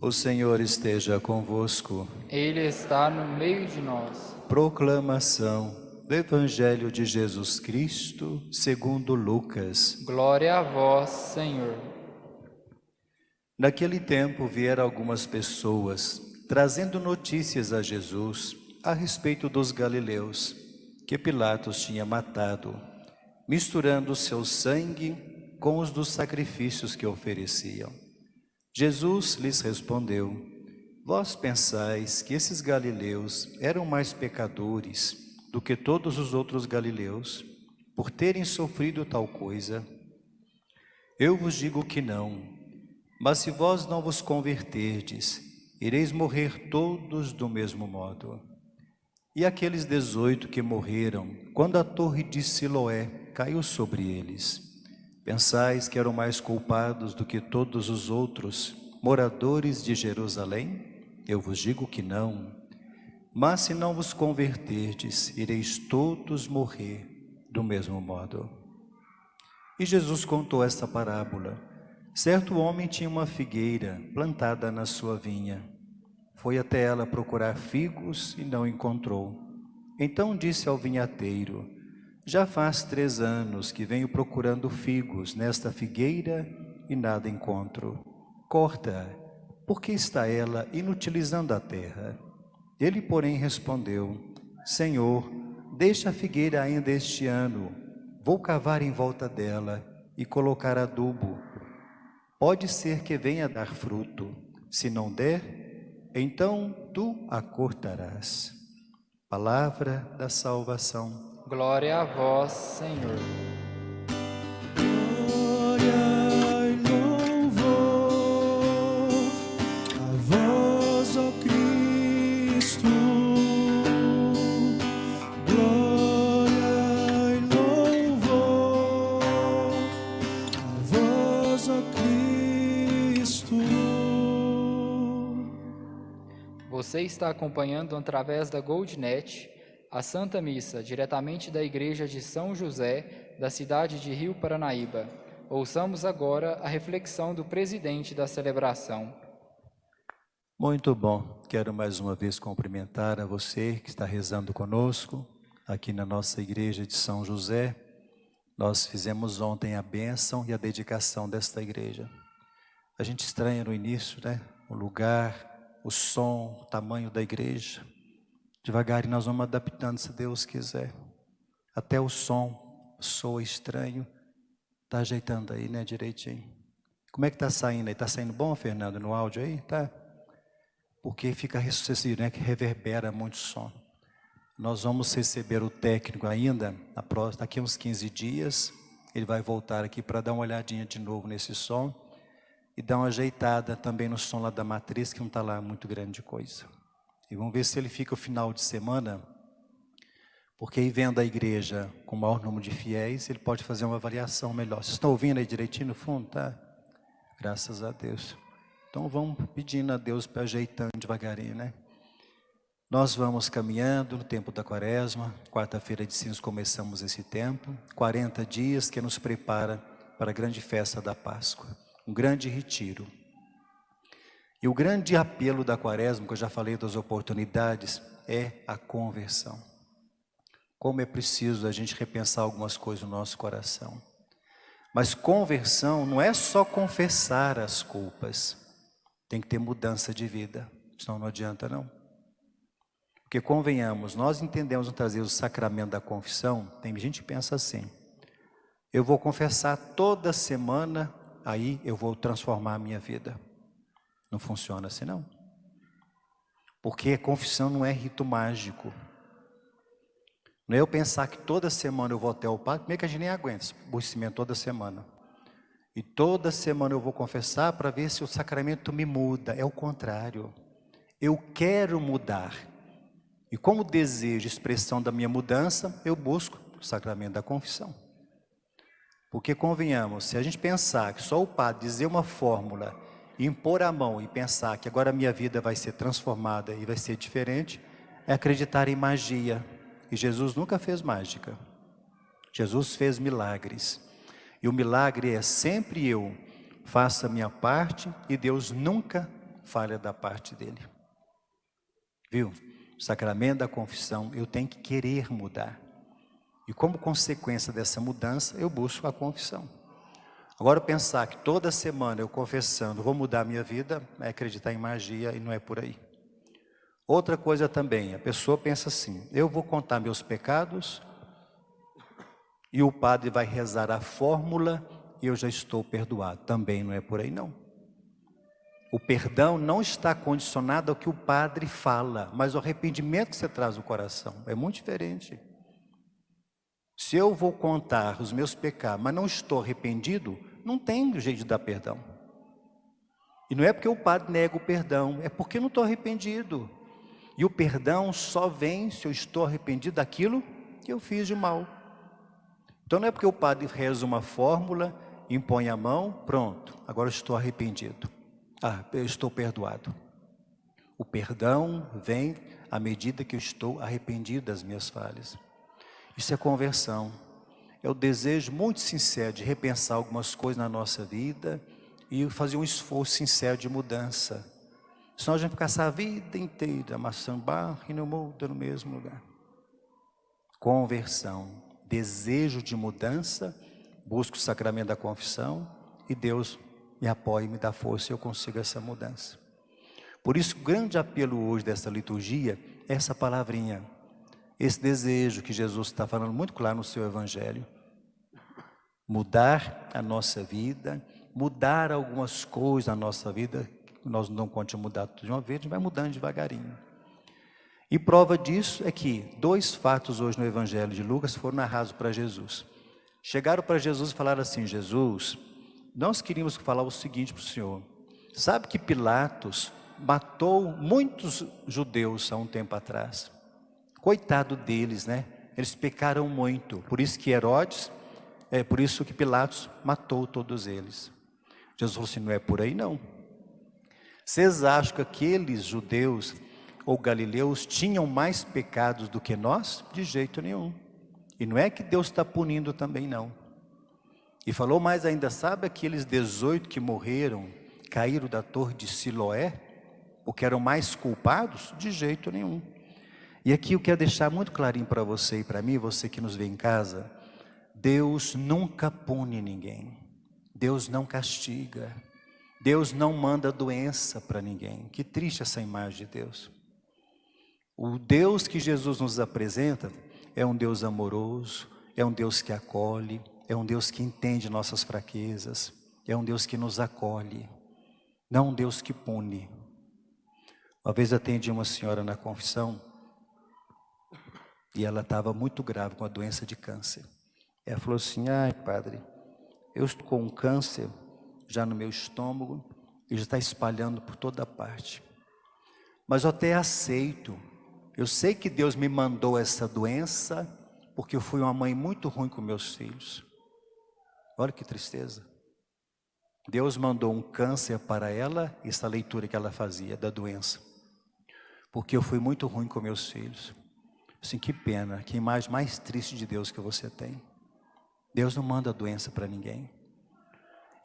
O Senhor esteja convosco. Ele está no meio de nós. Proclamação do Evangelho de Jesus Cristo, segundo Lucas. Glória a vós, Senhor. Naquele tempo vieram algumas pessoas, trazendo notícias a Jesus a respeito dos galileus, que Pilatos tinha matado, misturando seu sangue com os dos sacrifícios que ofereciam. Jesus lhes respondeu: Vós pensais que esses galileus eram mais pecadores do que todos os outros galileus, por terem sofrido tal coisa? Eu vos digo que não, mas se vós não vos converterdes, ireis morrer todos do mesmo modo. E aqueles 18 que morreram, quando a torre de Siloé caiu sobre eles, pensais que eram mais culpados do que todos os outros moradores de Jerusalém? Eu vos digo que não. Mas se não vos converterdes, ireis todos morrer do mesmo modo. E Jesus contou esta parábola. Certo homem tinha uma figueira plantada na sua vinha. Foi até ela procurar figos e não encontrou. Então disse ao vinhateiro: Já faz 3 anos que venho procurando figos nesta figueira e nada encontro. Corta-a, porque está ela inutilizando a terra. Ele, porém, respondeu: Senhor, deixa a figueira ainda este ano. Vou cavar em volta dela e colocar adubo. Pode ser que venha a dar fruto. Se não der, então tu a cortarás. Palavra da salvação. Glória a vós, Senhor. Glória e louvor a vós, ó Cristo. Glória e louvor a vós, ó Cristo. Você está acompanhando através da GoldNet a Santa Missa, diretamente da Igreja de São José, da cidade de Rio Paranaíba. Ouçamos agora a reflexão do presidente da celebração. Muito bom. Quero mais uma vez cumprimentar a você que está rezando conosco, aqui na nossa Igreja de São José. Nós fizemos ontem a bênção e a dedicação desta igreja. A gente estranha no início, né? O lugar, o som, o tamanho da igreja. Devagarinho nós vamos adaptando, se Deus quiser. Até o som soa estranho. Está ajeitando aí, né, direitinho. Como é que está saindo aí? Está saindo bom, Fernando, no áudio aí? Tá? Porque fica ressonância, né, que reverbera muito som. Nós vamos receber o técnico ainda, daqui a uns 15 dias. Ele vai voltar aqui para dar uma olhadinha de novo nesse som. E dar uma ajeitada também no som lá da matriz, que não está lá muito grande coisa. E vamos ver se ele fica o final de semana, porque aí vendo a igreja com o maior número de fiéis, ele pode fazer uma avaliação melhor. Vocês estão ouvindo aí direitinho no fundo, tá? Graças a Deus. Então vamos pedindo a Deus para ajeitando devagarinho, né? Nós vamos caminhando no tempo da Quaresma, quarta-feira de cinzas começamos esse tempo, 40 dias que nos prepara para a grande festa da Páscoa, um grande retiro. E o grande apelo da Quaresma, que eu já falei das oportunidades, é a conversão. Como é preciso a gente repensar algumas coisas no nosso coração. Mas conversão não é só confessar as culpas. Tem que ter mudança de vida, senão não adianta não. Porque convenhamos, nós entendemos trazer o sacramento da confissão, tem gente que pensa assim: eu vou confessar toda semana, aí eu vou transformar a minha vida. Não funciona assim não. Porque a confissão não é rito mágico. Não é eu pensar que toda semana eu vou até o padre, meio que a gente nem aguenta esse aborrecimento toda semana. E toda semana eu vou confessar para ver se o sacramento me muda. É o contrário. Eu quero mudar. E como desejo, expressão da minha mudança, eu busco o sacramento da confissão. Porque convenhamos, se a gente pensar que só o padre dizer uma fórmula, impor a mão e pensar que agora a minha vida vai ser transformada e vai ser diferente, é acreditar em magia. E Jesus nunca fez mágica. Jesus fez milagres. E o milagre é sempre eu faço a minha parte e Deus nunca falha da parte dele. Viu? O sacramento da confissão, eu tenho que querer mudar. E como consequência dessa mudança, eu busco a confissão. Agora, pensar que toda semana eu confessando vou mudar a minha vida, é acreditar em magia e não é por aí. Outra coisa também, a pessoa pensa assim, eu vou contar meus pecados e o padre vai rezar a fórmula e eu já estou perdoado. Também não é por aí não. O perdão não está condicionado ao que o padre fala, mas ao arrependimento que você traz no coração. É muito diferente. Se eu vou contar os meus pecados, mas não estou arrependido, não tem jeito de dar perdão. E não é porque o padre nega o perdão, é porque eu não estou arrependido. E o perdão só vem se eu estou arrependido daquilo que eu fiz de mal. Então não é porque o padre reza uma fórmula, impõe a mão, pronto, agora eu estou arrependido. Eu estou perdoado. O perdão vem à medida que eu estou arrependido das minhas falhas. Isso é conversão. É o desejo muito sincero de repensar algumas coisas na nossa vida e fazer um esforço sincero de mudança. Senão a gente fica essa vida inteira amassando barro e não muda no mesmo lugar. Conversão, desejo de mudança, busco o sacramento da confissão e Deus me apoia e me dá força e eu consigo essa mudança. Por isso o grande apelo hoje dessa liturgia é essa palavrinha, esse desejo que Jesus está falando muito claro no seu evangelho. Mudar a nossa vida, mudar algumas coisas na nossa vida, nós não conseguimos mudar tudo de uma vez, a gente vai mudando devagarinho. E prova disso é que 2 fatos hoje no evangelho de Lucas foram narrados para Jesus. Chegaram para Jesus e falaram assim, Jesus, nós queríamos falar o seguinte para o Senhor, sabe que Pilatos matou muitos judeus há um tempo atrás? Coitado deles, né? Eles pecaram muito, por isso que Herodes, por isso que Pilatos matou todos eles. Jesus falou assim, não é por aí não. Vocês acham que aqueles judeus ou galileus tinham mais pecados do que nós? De jeito nenhum. E não é que Deus está punindo também não. E falou mais ainda, sabe aqueles 18 que morreram, caíram da torre de Siloé, porque eram mais culpados? De jeito nenhum. E aqui eu quero deixar muito clarinho para você e para mim, você que nos vê em casa, Deus nunca pune ninguém, Deus não castiga, Deus não manda doença para ninguém. Que triste essa imagem de Deus. O Deus que Jesus nos apresenta é um Deus amoroso, é um Deus que acolhe, é um Deus que entende nossas fraquezas, é um Deus que nos acolhe, não um Deus que pune. Uma vez atendi uma senhora na confissão e ela estava muito grave com a doença de câncer. Ela falou assim, ai padre, eu estou com um câncer já no meu estômago e já está espalhando por toda parte. Mas eu até aceito, eu sei que Deus me mandou essa doença porque eu fui uma mãe muito ruim com meus filhos. Olha que tristeza. Deus mandou um câncer para ela, essa leitura que ela fazia da doença. Porque eu fui muito ruim com meus filhos. Assim, que pena, que imagem mais triste de Deus que você tem. Deus não manda doença para ninguém.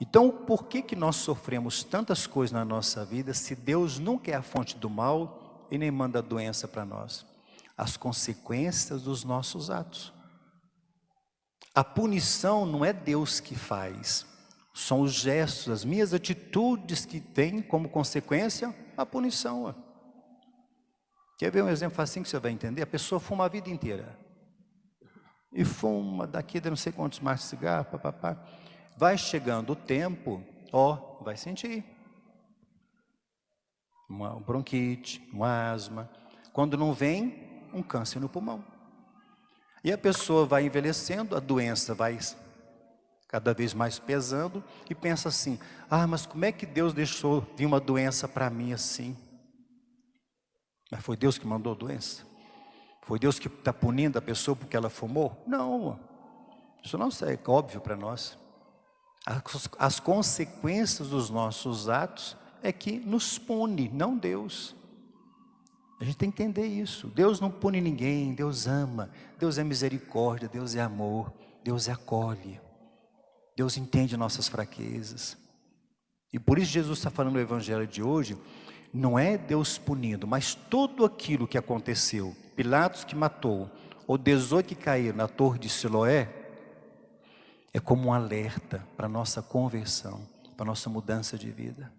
Então, por que nós sofremos tantas coisas na nossa vida se Deus nunca é a fonte do mal e nem manda doença para nós? As consequências dos nossos atos. A punição não é Deus que faz, são os gestos, as minhas atitudes que têm como consequência a punição. Quer ver um exemplo facinho que você vai entender? A pessoa fuma a vida inteira. E fuma daqui de não sei quantos maços de cigarro, papapá. Vai chegando o tempo, vai sentir. Uma bronquite, uma asma. Quando não vem, um câncer no pulmão. E a pessoa vai envelhecendo, a doença vai cada vez mais pesando e pensa assim, mas como é que Deus deixou vir uma doença para mim assim? Mas foi Deus que mandou a doença? Foi Deus que está punindo a pessoa porque ela fumou? Não, isso não é óbvio para nós. As consequências dos nossos atos é que nos pune, não Deus. A gente tem que entender isso. Deus não pune ninguém, Deus ama, Deus é misericórdia, Deus é amor, Deus acolhe, Deus entende nossas fraquezas. E por isso Jesus está falando no evangelho de hoje, não é Deus punindo, mas tudo aquilo que aconteceu, Pilatos que matou, ou 18 que caíram na torre de Siloé, é como um alerta para a nossa conversão, para a nossa mudança de vida.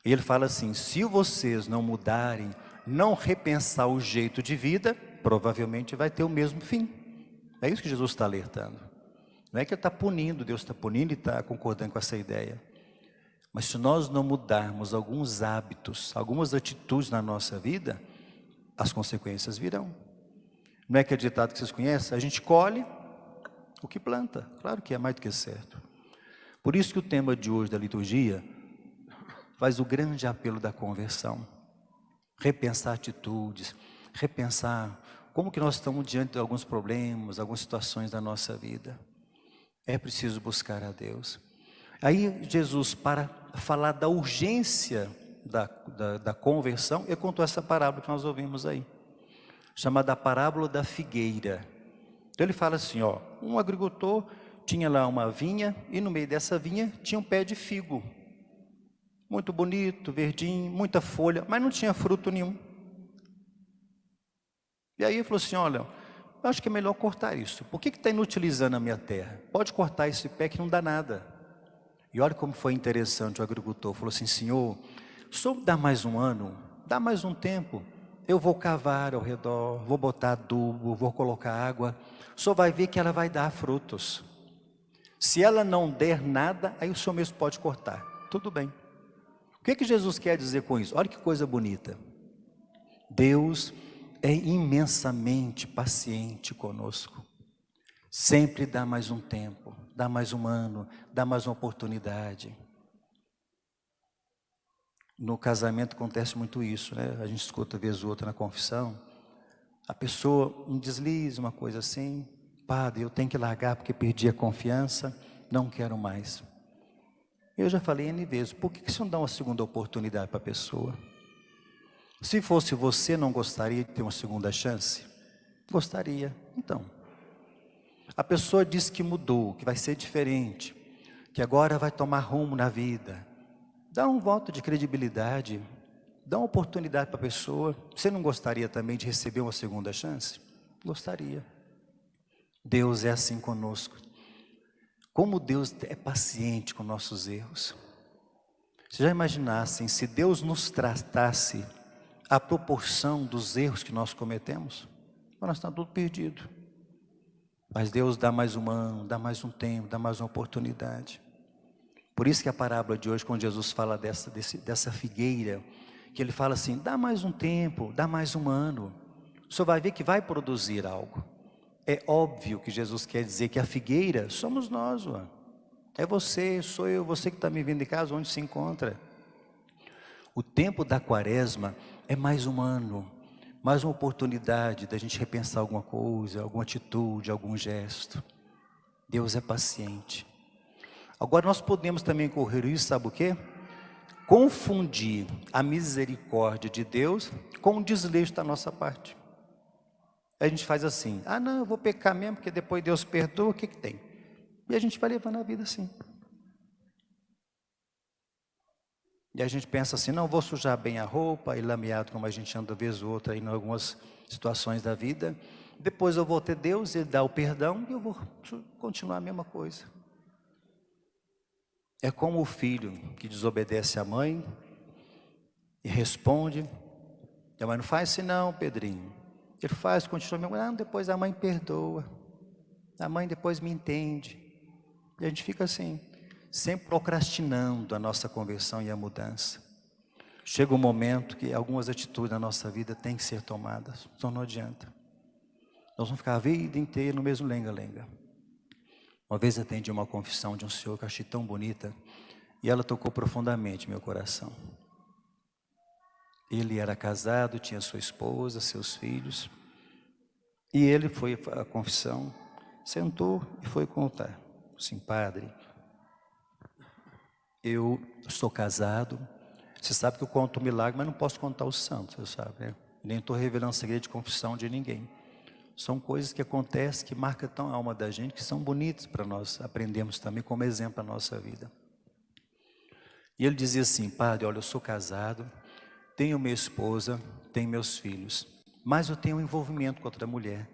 E ele fala assim, se vocês não mudarem, não repensar o jeito de vida, provavelmente vai ter o mesmo fim. É isso que Jesus está alertando. Não é que ele está punindo, Deus está punindo e está concordando com essa ideia. Mas se nós não mudarmos alguns hábitos, algumas atitudes na nossa vida, as consequências virão. Não é que é ditado que vocês conhecem? A gente colhe o que planta. Claro que é mais do que certo. Por isso que o tema de hoje da liturgia faz o grande apelo da conversão. Repensar atitudes, repensar como que nós estamos diante de alguns problemas, algumas situações da nossa vida. É preciso buscar a Deus. Aí Jesus, para falar da urgência da conversão, ele contou essa parábola que nós ouvimos aí, chamada a parábola da figueira. Então ele fala assim, ó, um agricultor tinha lá uma vinha, e no meio dessa vinha tinha um pé de figo, muito bonito, verdinho, muita folha, mas não tinha fruto nenhum. E aí ele falou assim, olha, eu acho que é melhor cortar isso. Por que está inutilizando a minha terra? Pode cortar esse pé que não dá nada. E olha como foi interessante, o agricultor falou assim, Senhor, só dá mais um ano, dá mais um tempo, eu vou cavar ao redor, vou botar adubo, vou colocar água, o senhor vai ver que ela vai dar frutos. Se ela não der nada, aí o senhor mesmo pode cortar, tudo bem. O que Jesus quer dizer com isso? Olha que coisa bonita. Deus é imensamente paciente conosco. Sempre dá mais um tempo, dá mais um ano, dá mais uma oportunidade. No casamento acontece muito isso, né? A gente escuta vez ou outra na confissão. A pessoa, um deslize, uma coisa assim. Padre, eu tenho que largar porque perdi a confiança, não quero mais. Eu já falei N vezes, por que você não dá uma segunda oportunidade para a pessoa? Se fosse você, não gostaria de ter uma segunda chance? Gostaria, então. A pessoa diz que mudou, que vai ser diferente, que agora vai tomar rumo na vida. Dá um voto de credibilidade, dá uma oportunidade para a pessoa. Você não gostaria também de receber uma segunda chance? Gostaria. Deus é assim conosco. Como Deus é paciente com nossos erros. Se já imaginassem, se Deus nos tratasse a proporção dos erros que nós cometemos, nós estamos tudo perdido. Mas Deus dá mais um ano, dá mais um tempo, dá mais uma oportunidade. Por isso que a parábola de hoje, quando Jesus fala dessa figueira, que ele fala assim, dá mais um tempo, dá mais um ano, o senhor vai ver que vai produzir algo. É óbvio que Jesus quer dizer que a figueira somos nós, é você, sou eu, você que está me vendo de casa, onde se encontra. O tempo da quaresma é mais um ano, mais uma oportunidade da gente repensar alguma coisa, alguma atitude, algum gesto. Deus é paciente. Agora nós podemos também correr isso, sabe o quê? Confundir a misericórdia de Deus com o desleixo da nossa parte. A gente faz assim, não, eu vou pecar mesmo, porque depois Deus perdoa, o que tem? E a gente vai levando a vida assim. E a gente pensa assim, não, vou sujar bem a roupa, e lameado como a gente anda vez ou outra, aí, em algumas situações da vida. Depois eu vou ter Deus, Ele dá o perdão, e eu vou continuar a mesma coisa. É como o filho que desobedece à mãe, e responde, e a mãe não faz assim não, Pedrinho. Ele faz, continua mesmo, não, depois a mãe perdoa, a mãe depois me entende. E a gente fica assim, sempre procrastinando a nossa conversão e a mudança. Chega um momento que algumas atitudes na nossa vida têm que ser tomadas, então não adianta. Nós vamos ficar a vida inteira no mesmo lenga-lenga. Uma vez atendi uma confissão de um senhor que eu achei tão bonita, e ela tocou profundamente meu coração. Ele era casado, tinha sua esposa, seus filhos, e ele foi à confissão, sentou e foi contar. Assim, padre, eu estou casado, você sabe que eu conto o milagre, mas não posso contar o santo, você sabe, né? Nem estou revelando segredo de confissão de ninguém. São coisas que acontecem, que marcam tão a alma da gente, que são bonitas para nós aprendermos também como exemplo a nossa vida. E ele dizia assim, padre, olha, eu sou casado, tenho minha esposa, tenho meus filhos, mas eu tenho um envolvimento com outra mulher,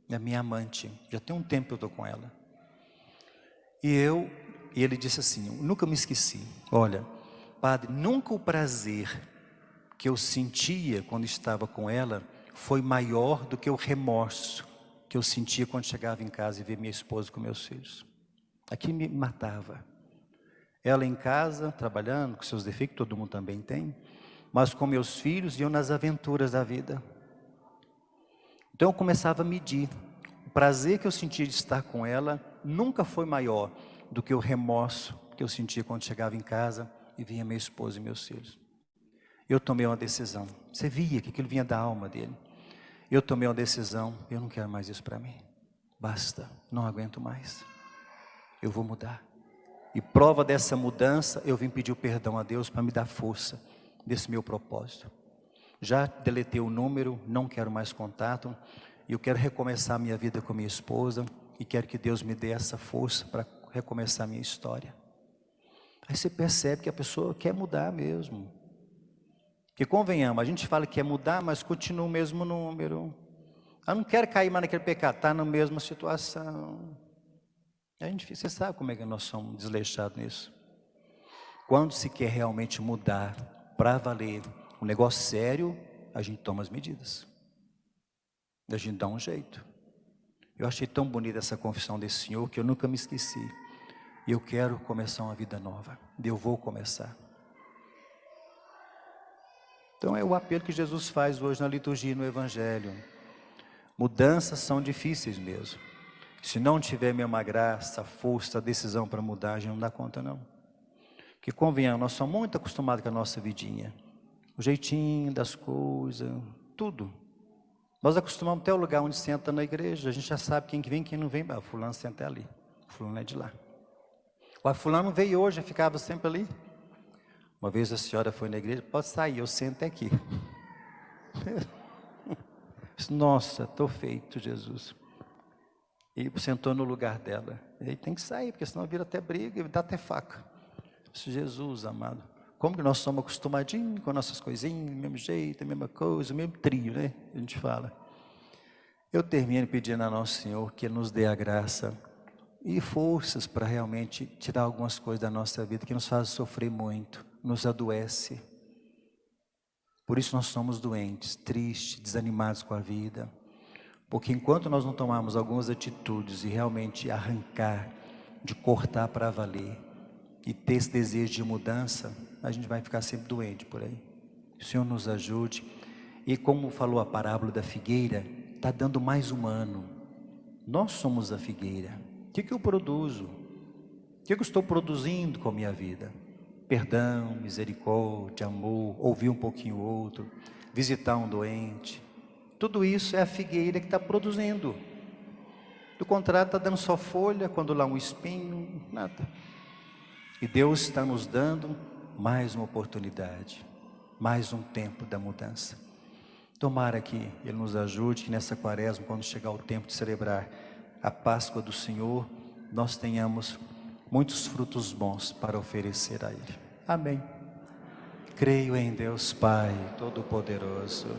é minha amante, já tem um tempo que eu estou com ela. E ele disse assim, eu nunca me esqueci, olha, padre, nunca o prazer que eu sentia quando estava com ela foi maior do que o remorso que eu sentia quando chegava em casa e via minha esposa com meus filhos. Aquilo me matava. Ela em casa, trabalhando, com seus defeitos, todo mundo também tem, mas com meus filhos e eu nas aventuras da vida. Então eu começava a medir. O prazer que eu sentia de estar com ela nunca foi maior do que o remorso que eu sentia quando chegava em casa e via minha esposa e meus filhos. Eu tomei uma decisão. Você via que aquilo vinha da alma dele. Eu tomei uma decisão, eu não quero mais isso para mim. Basta, não aguento mais. Eu vou mudar. E prova dessa mudança, eu vim pedir o perdão a Deus para me dar força desse meu propósito. Já deletei o número, não quero mais contato. E eu quero recomeçar a minha vida com minha esposa. E quero que Deus me dê essa força para recomeçar a minha história. Aí você percebe que a pessoa quer mudar mesmo. Porque convenhamos, a gente fala que quer mudar, mas continua o mesmo número. Eu não quero cair mais naquele pecado, está na mesma situação. Você sabe como é que nós somos desleixados nisso. Quando se quer realmente mudar, para valer, um negócio sério, a gente toma as medidas. A gente dá um jeito. Eu achei tão bonita essa confissão desse senhor, que eu nunca me esqueci. E eu quero começar uma vida nova. Eu vou começar. Então é o apelo que Jesus faz hoje na liturgia e no Evangelho. Mudanças são difíceis mesmo. Se não tiver mesma graça, força, decisão para mudar, a gente não dá conta não. Porque convenhamos, nós somos muito acostumados com a nossa vidinha. O jeitinho das coisas, tudo. Nós acostumamos até o lugar onde senta na igreja, a gente já sabe quem que vem e quem não vem. Ah, fulano senta ali, fulano é de lá. O fulano veio hoje, ficava sempre ali. Uma vez a senhora foi na igreja, pode sair, eu sento aqui. Nossa, estou feito, Jesus. E sentou no lugar dela. Ele tem que sair, porque senão vira até briga, dá até faca. Jesus, amado. Como que nós somos acostumadinhos com nossas coisinhas, mesmo jeito, a mesma coisa, o mesmo trio, né? A gente fala. Eu termino pedindo a Nosso Senhor que Ele nos dê a graça e forças para realmente tirar algumas coisas da nossa vida que nos faz sofrer muito, nos adoece. Por isso nós somos doentes, tristes, desanimados com a vida. Porque enquanto nós não tomarmos algumas atitudes e realmente arrancar, de cortar para valer, e ter esse desejo de mudança, a gente vai ficar sempre doente por aí. O Senhor nos ajude. E como falou a parábola da figueira, está dando mais um ano. Nós somos a figueira. O que eu produzo? O que eu estou produzindo com a minha vida? Perdão, misericórdia, amor, ouvir um pouquinho o outro, visitar um doente. Tudo isso é a figueira que está produzindo. Do contrário, está dando só folha, quando lá um espinho, nada. E Deus está nos dando mais uma oportunidade, mais um tempo da mudança. Tomara que Ele nos ajude, que nessa quaresma, quando chegar o tempo de celebrar a Páscoa do Senhor, nós tenhamos muitos frutos bons para oferecer a Ele. Amém. Creio em Deus Pai Todo-Poderoso,